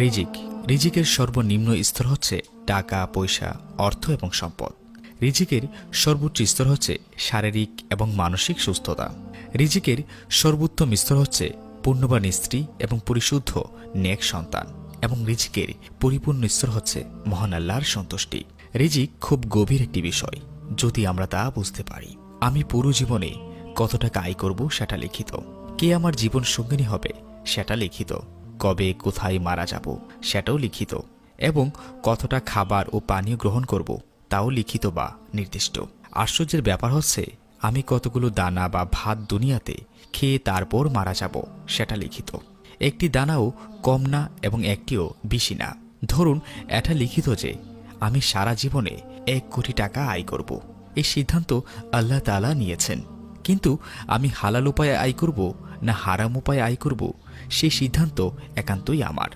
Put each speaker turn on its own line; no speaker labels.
রিজিক রিজিকের সর্বনিম্ন স্তর হচ্ছে টাকা পয়সা অর্থ এবং সম্পদ। রিজিকের সর্বোচ্চ স্তর হচ্ছে শারীরিক এবং মানসিক সুস্থতা। রিজিকের সর্বোত্তম স্তর হচ্ছে পূর্ণবান স্ত্রী এবং পরিশুদ্ধ নেক সন্তান। এবং রিজিকের পরিপূর্ণ স্তর হচ্ছে মহান আল্লাহর সন্তুষ্টি। রিজিক খুব গভীর একটি বিষয়। যদি আমরা তা বুঝতে পারি, আমি পুরো জীবনে কত টাকা আয় করব সেটা লিখিত, কে আমার জীবন সঙ্গিনী হবে সেটা লিখিত, কবে কোথায় মারা যাব সেটাও লিখিত, এবং কতটা খাবার ও পানীয় গ্রহণ করব তাও লিখিত বা নির্দিষ্ট। আশ্চর্যের ব্যাপার হচ্ছে, আমি কতগুলো দানা বা ভাত দুনিয়াতে খেয়ে তারপর মারা যাব সেটা লিখিত। একটি দানাও কম না এবং একটিও বেশি না। ধরুন এটা লিখিত যে আমি সারা জীবনে 1 কোটি টাকা আয় করব। এই সিদ্ধান্ত আল্লাহ তাআলা নিয়েছেন, কিন্তু আমি হালাল উপায়ে আয় করব না হারাম উপায়ে আয় করব সেই সিদ্ধান্ত একান্তই আমার।